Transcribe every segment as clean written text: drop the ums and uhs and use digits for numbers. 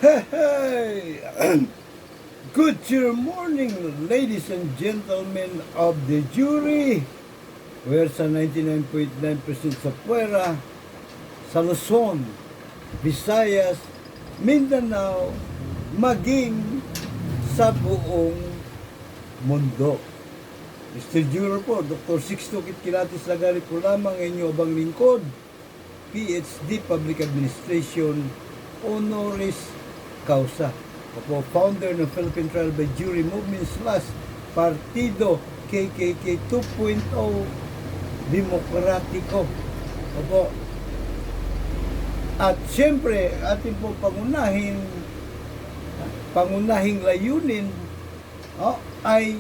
Hey, good morning, ladies and gentlemen of the jury. We're sa 99.9% sa Puera, sa Luzon, Visayas, Mindanao, maging sa buong mundo. Mr. Juror po, Dr. Sixto Kitkilatis Lagari po lamang inyo abang lingkod, PhD Public Administration, honoris causa. Opo, founder ng Philippine Trial by Jury Movement / Partido KKK 2.0 Demokratiko. Opo. At siyempre, ating po pangunahing layunin ay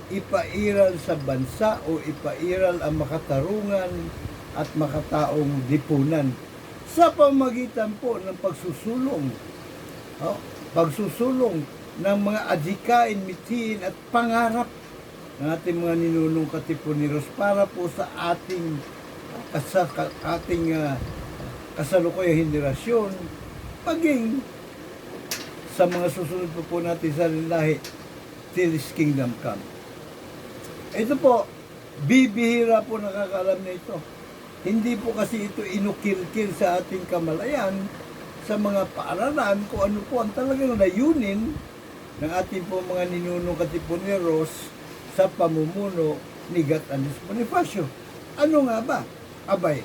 ipairal sa bansa o ipairal ang makatarungan at makataong lipunan sa pamagitan po ng pagsusulong ng mga adhikain, mithiin at pangarap ng ating mga ninunong katipuneros para po sa ating kasalukuyang henerasyon, maging sa mga susunod po natin sa lahi till His kingdom come. Ito po, bibihira po nakakaalam na ito. Hindi po kasi ito inukilkil sa ating kamalayan sa mga paaralan kung ano po ang talagang layunin ng ating po mga ninunong katipuneros sa pamumuno ni Gat Andres Bonifacio. Ano nga ba? Abay,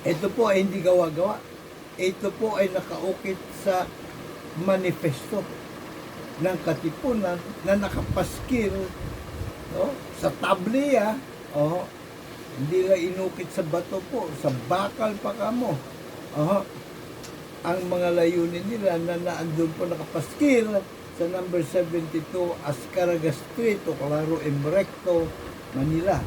ito po ay hindi gawa-gawa. Ito po ay nakaukit sa manifesto ng katipunan na nakapaskil sa tableya. Hindi lang inukit sa bato po, sa bakal pa kamo. Ang mga layunin nila na naandun po nakapaskil sa number 72 Ascaraga Street o Claro M. Recto, Manila.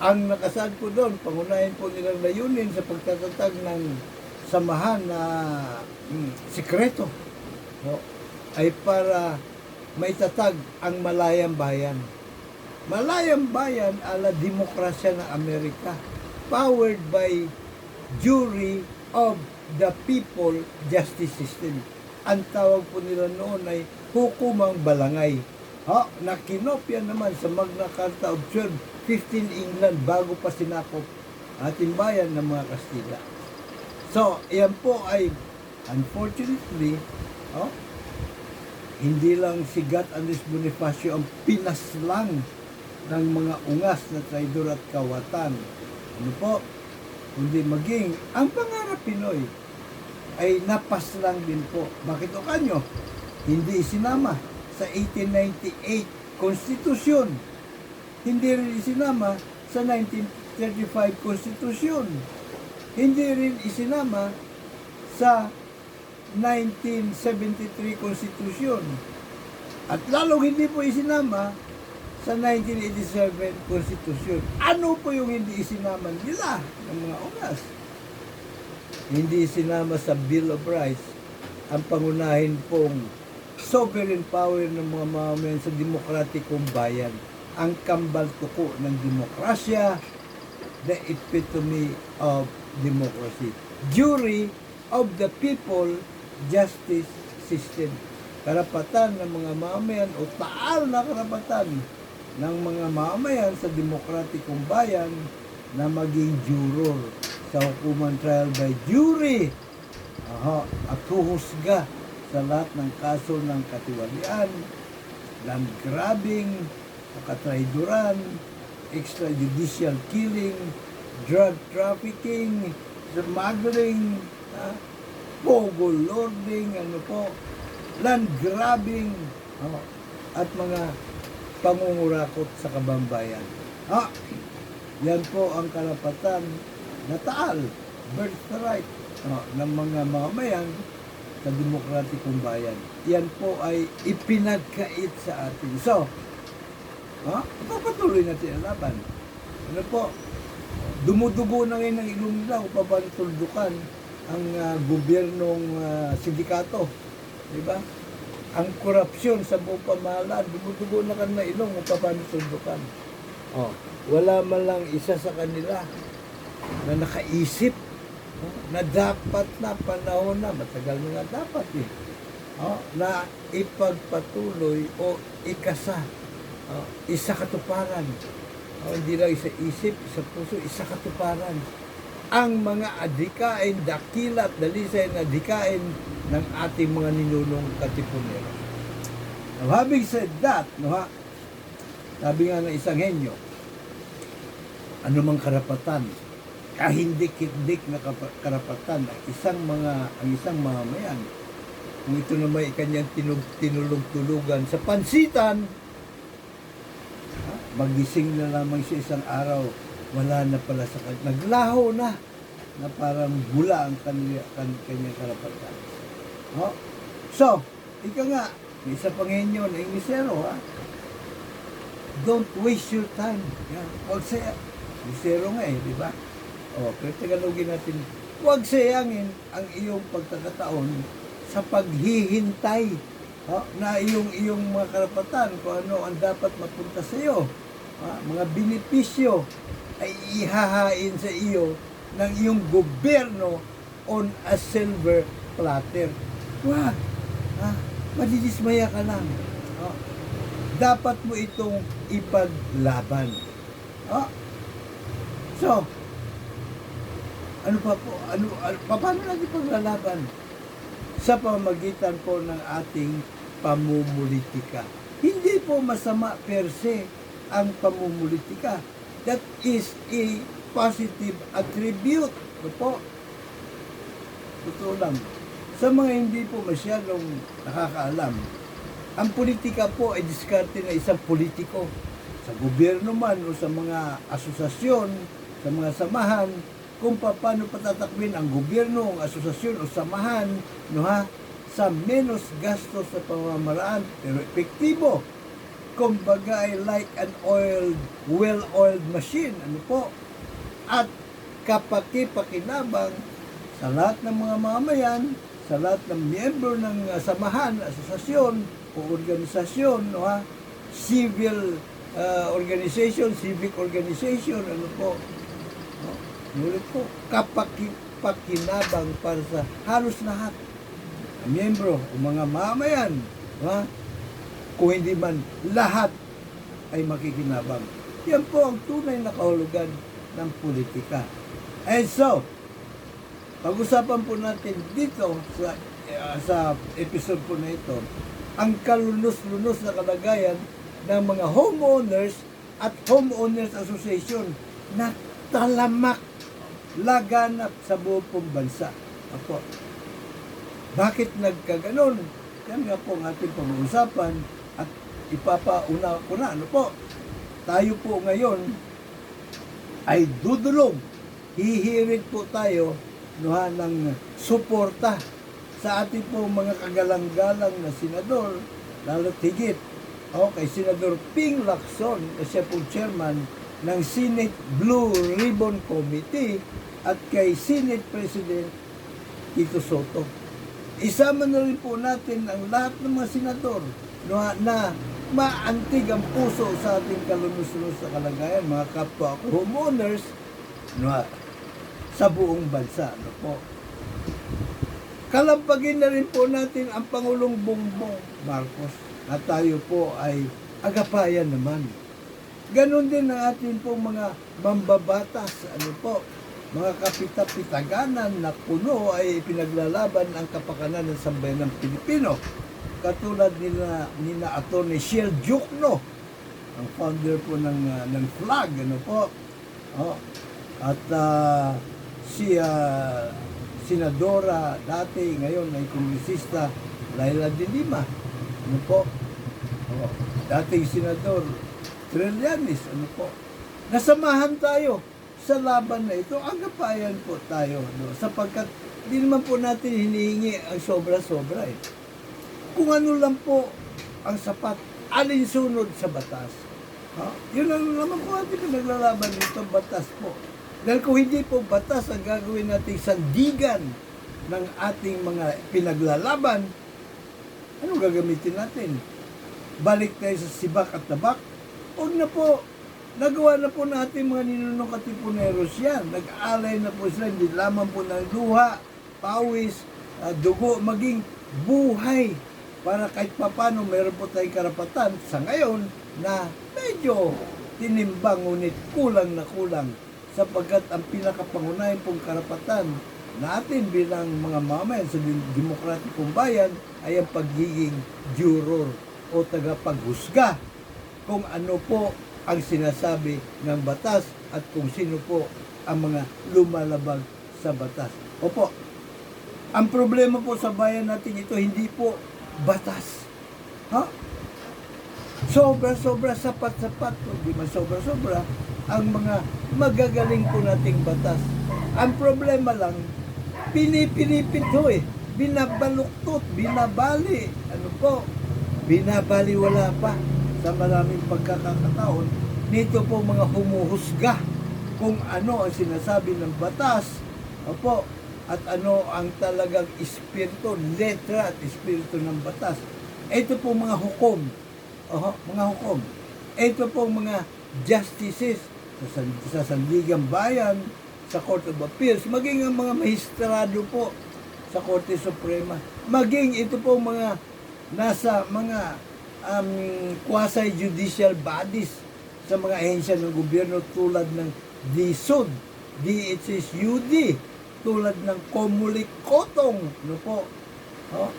Ang nakasaad po doon, pangunahin po nilang layunin sa pagtatatag ng samahan na sikreto ay para maitatag ang malayang bayan. Malayang bayan ala demokrasya ng Amerika, powered by Jury of the People Justice System. Ang tawag po nila noon ay hukumang balangay. Nakinopya naman sa Magna Carta of 1215 England bago pa sinakop ating bayan ng mga Kastila. So, yan po ay unfortunately, hindi lang si Gat Andres Bonifacio ang pinaslang ng mga ungas na traidor at kawatan. Kundi maging ang pangarap Pinoy ay napaslang din po. Bakit o kanyo? Hindi isinama sa 1898 Konstitusyon. Hindi rin isinama sa 1935 Konstitusyon. Hindi rin isinama sa 1973 Konstitusyon. At lalong hindi po isinama sa 1987 Konstitusyon. Ano po yung hindi isinama nila ng mga ungas? Hindi isinama sa Bill of Rights ang pangunahin pong sovereign power ng mga mamamayan sa demokratikong bayan. Ang kambal tuko ng demokrasya, the epitome of democracy. Jury of the People Justice System. Karapatan ng mga mamamayan o taal na karapatan ng mga mamamayan sa demokratikong bayan na maging juror sa hukuman trial by jury at huhusga sa lahat ng kaso ng katiwalian, land grabbing, katraiduran, extrajudicial killing, drug trafficking, smuggling, pogo lording, land grabbing, at mga pangungurakot sa kabambayan. Yan po ang karapatan na taal, birthright ng mga mamamayan sa demokratikong bayan. Yan po ay ipinagkait sa atin. So, papatuloy natin ang laban. Dumudugo na ngayon ng ilong nila kung paano tuldukan ang gobyernong sindikato. Diba? Ang korupsyon sa buong pamahalaan, dumudugo na kan na ilong kung paano tuldukan. Wala man lang isa sa kanila na nakaisip na dapat na panahon na, matagal na nga dapat eh, na ipagpatuloy o ikasa, isakatuparan, hindi lang sa isip, sa puso, isakatuparan ang mga adhikain, dakila at dalisay na adhikain ng ating mga ninunong katipunero. Now, having said that, sabi nga ng isang henyo, anumang karapatan, kahindik-hindik na karapatan ng isang mamamayan, kung ito na may kanyang tinulog-tulugan sa pansitan, magising na lamang siya isang araw, wala na pala sa kanya. Naglaho na parang bula ang kanyang karapatan. So, ika nga, may isa pang henyo na Inglesero, don't waste your time. Huwag saya. Inglesero nga di ba? Pero Tagalogin natin, huwag sayangin ang iyong pagkakataon sa paghihintay na iyong mga karapatan, kung ano ang dapat mapunta sa iyo. Mga benepisyo ay ihahain sa iyo ng iyong gobyerno on a silver platter. Wag! Madidismaya ka lang. Dapat mo itong ipaglaban. So, ano pa po? Paano natin paglalaban? Sa pamamagitan po ng ating pamumulitika. Hindi po masama per se ang pamumulitika. That is a positive attribute. Ito po. Totoo lang. Sa mga hindi po masyadong nakakaalam, ang politika po ay diskarte na isang politiko. Sa gobyerno man o sa mga asosasyon, sa mga samahan, kung paano patatakwin ang gobyerno, ang asosasyon o samahan, sa menos gastos sa pamamaraan, pero epektibo. Kumbaga ay like an well-oiled machine, at kapaki-pakinabang sa lahat ng mga mamayan, sa lahat ng miyembro ng samahan, asosasyon o organisasyon, civil organization, civic organization, Nulit po, kapaki-pakinabang para sa halos lahat ng miyembro o mga mamayan, kung hindi man lahat ay makikinabang. Yan po ang tunay na kahulugan ng politika. And so, pag-usapan po natin dito sa episode po na ito, ang kalunos-lunos na kalagayan ng mga homeowners at homeowners association na talamak laganap sa buong pong bansa. Bakit nagkaganon? Yan nga po ang ating pag-uusapan at ipapauna ko na. Tayo po ngayon ay dudulog. Hihirit po tayo ng suporta sa ating po mga kagalang-galang na senador, lalo't higit kay Senador Ping Lacson, na siya po chairman ng Senate Blue Ribbon Committee, at kay Senate President Tito Soto. Isama na rin po natin ang lahat ng mga senador na maantig ang puso sa ating kalunos-lunos sa kalagayan, mga kapwa homeowners sa buong bansa. Kalampagin na rin po natin ang Pangulong Bongbong Marcos at tayo po ay agapayan naman. Ganon din ang ating po mga mambabatas, mga kapitapitaganan na puno ay pinaglalaban ang kapakanan ng sambayan ng Pilipino. Katulad nila Atty. Shell Diokno, ang founder po ng FLAG, at si Senadora dati, ngayon ay kongresista, Laila de Lima, dating senador Trillanes, nasamahan tayo sa laban na ito. Agapayan po tayo, sapagkat di naman po natin hinihingi ang sobra-sobra Kung ano lang po ang sapat, alinsunod sa batas. Yun ang naman po natin pinaglalaban nito, batas po. Dahil kung hindi po batas ang gagawin nating sandigan ng ating mga pinaglalaban, anong gagamitin natin? Balik tayo sa sibak at tabak? Huwag na po. Nagawa na po natin mga ninunong katipuneros yan. Nag-alay na po sila, hindi lamang po ng luha, pawis, dugo, maging buhay. Para kahit papano meron po tayong karapatan sa ngayon na medyo tinimbang ngunit kulang na kulang. Sapagkat ang pinakapangunahin pong karapatan natin bilang mga mamayan sa demokratikong bayan ay ang pagiging juror o tagapaghusga kung ano po ang sinasabi ng batas at kung sino po ang mga lumalabag sa batas. Opo, ang problema po sa bayan natin ito, hindi po batas. Ha? Sobra-sobra, sapat-sapat, hindi man sobra-sobra, ang mga magagaling po nating batas. Ang problema lang, pinipinipit ho binabaluktot, binabali, ano po, binabaliwala pa sa maraming pagkakataon, nito po mga humuhusga kung ano ang sinasabi ng batas, opo, at ano ang talagang espiritu, letra at espiritu ng batas. Ito po mga hukom, mga hukom. Ito po mga justices sa Sandigan Bayan, sa Court of Appeals, maging ang mga maestrado po sa Korte Suprema, maging ito po mga nasa mga quasi-judicial bodies sa mga ahensya ng gobyerno tulad ng DSUD, DHSUD, tulad ng Comulicotong, no po. No?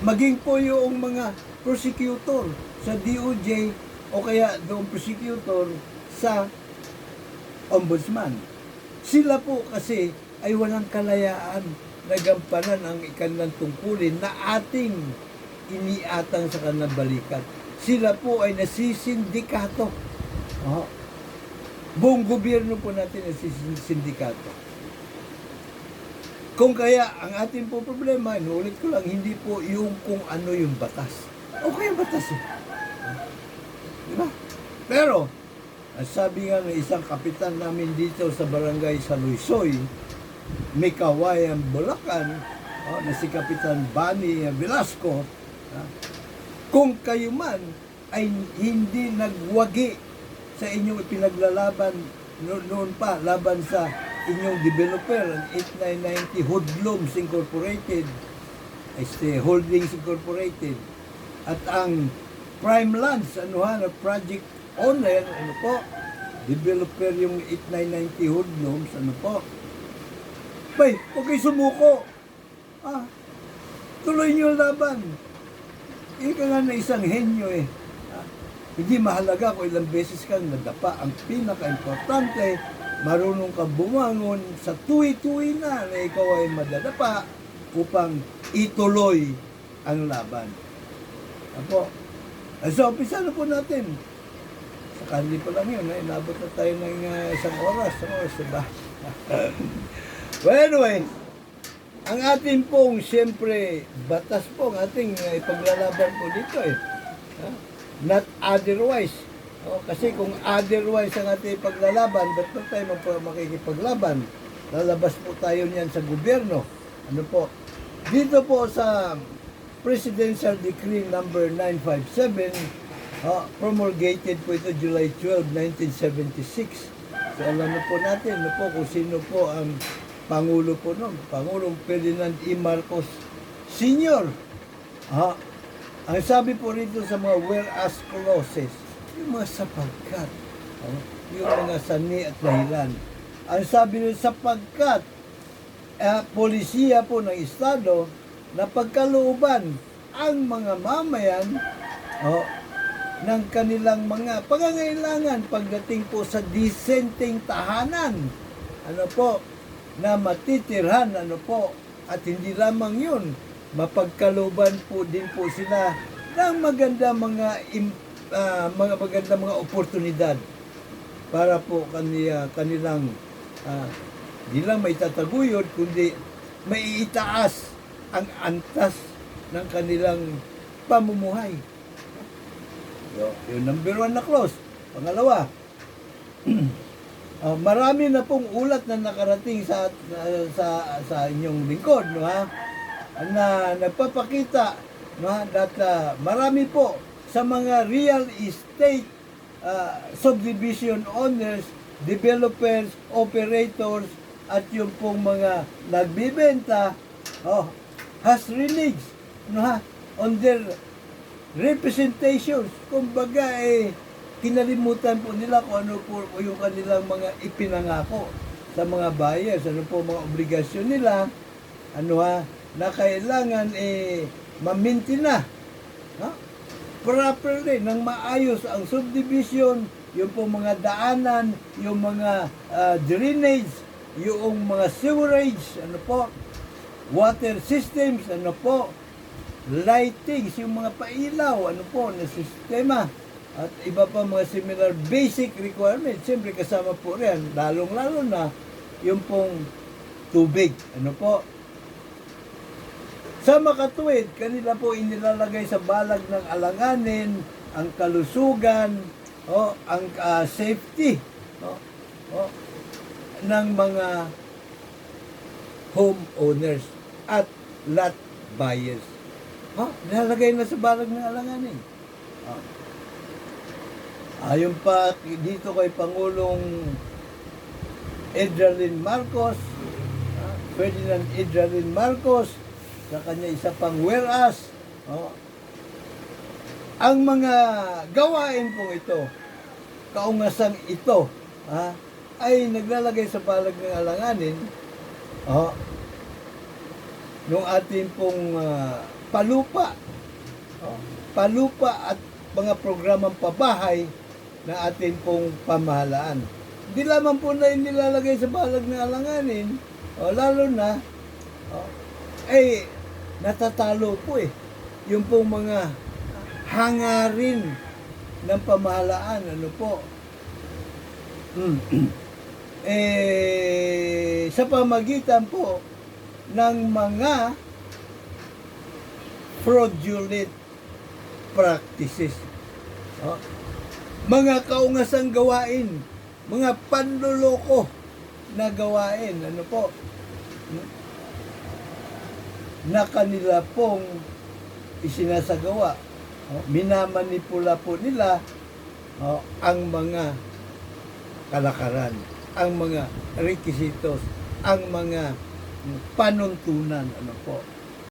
Maging po yung mga prosecutor sa DOJ o kaya doong prosecutor sa ombudsman. Sila po kasi ay walang kalayaan na gampanan ang ikanlang tungkulin na ating iniatang sa kanilang balikat. Sila po ay nasisindikato. Buong gobyerno po natin nasisindikato. Kung kaya, ang ating po problema, inuulit ko lang, hindi po yung kung ano yung batas. Okay ang batas Diba? Pero, ang sabi nga ng isang kapitan namin dito sa barangay sa Luisoy, may kawayan Bulacan, na si Kapitan Bani Velasco, kung kayo man ay hindi nagwagi sa inyong ipinaglalaban noon pa, laban sa inyong developer, ang 8990 Hoodlums Incorporated, Holdings Incorporated, at ang Prime Lands, project owner, developer yung 8990 Hoodlums, bay, huwag kayo sumuko. Tuloy nyo laban. Ika nga na isang henyo Hindi mahalaga kung ilang beses kang nadapa. Ang pinaka-importante, marunong ka bumangon sa tuwi-tuwi na ikaw ay madadapa upang ituloy ang laban. Apo. So, umpisa na po natin. Sa kanli pa lang yun, inabot na tayo ng isang oras. Diba? Well, anyway, ang ating pong, siyempre, batas po, ang ating ipaglalaban po dito Not otherwise. Kasi kung otherwise ang ating ipaglalaban, ba't pa tayo makikipaglaban? Lalabas po tayo niyan sa gobyerno. Ano po? Dito po sa Presidential Decree number 957, promulgated po ito July 12, 1976. So alam na po natin kung sino po ang Pangulo po noon, Pangulong Ferdinand E. Marcos Sr. Ang sabi po rito sa mga whereas clauses, yung mga sapagkat, yung mga sani at dahilan. Ang sabi nito sapagkat, polisiya po ng Estado na pagkalooban ang mga mamayan ng kanilang mga pangangailangan pagdating po sa disenteng tahanan. Na matitirhan, at hindi lamang yun, mapagkalooban po din po sila ng maganda mga oportunidad para po kanilang di lang may tataguyod, kundi may itaas ang antas ng kanilang pamumuhay. Yung number 1 na clause. Pangalawa, marami na pong ulat na nakarating sa inyong lingkod, na nagpapakita that marami po sa mga real estate subdivision owners, developers, operators, at yung pong mga nagbibenta, has reneged, on their representations. Kumbaga, kinalimutan po nila kung ano po yung kanilang mga ipinangako sa mga buyers, ano po mga obligasyon nila, na kailangan ma-maintain na properly, ng maayos ang subdivision, yung po mga daanan, yung mga drainage, yung mga sewerage, water systems, lightings, yung mga pailaw, na sistema, at iba pa mga similar basic requirements. Siyempre kasama po rin, lalong-lalo na yung pong tubig, Sa makatuwid, kanila po inilalagay sa balag ng alanganin ang kalusugan, ang safety, ng mga homeowners at lot buyers. Nilalagay na sa balag ng alanganin. Ayon pa dito kay Pangulong Edralin Marcos, Ferdinand Edralin Marcos, sa kanya isa pang whereas, ang mga gawain pong ito, kaungasang ito, ay naglalagay sa balag ng alanganin, nung ating pong palupa at mga programang pabahay na ating pong pamahalaan. Hindi lamang po na inilalagay sa balag ng alanganin, lalo na, natatalo po yung pong mga hangarin ng pamahalaan, sa pamagitan po ng mga fraudulent practices. Mga kaungasang gawain, mga panloloko na gawain, na kanila pong isinasagawa. Minamanipula po nila ang mga kalakaran, ang mga requisitos, ang mga panuntunan,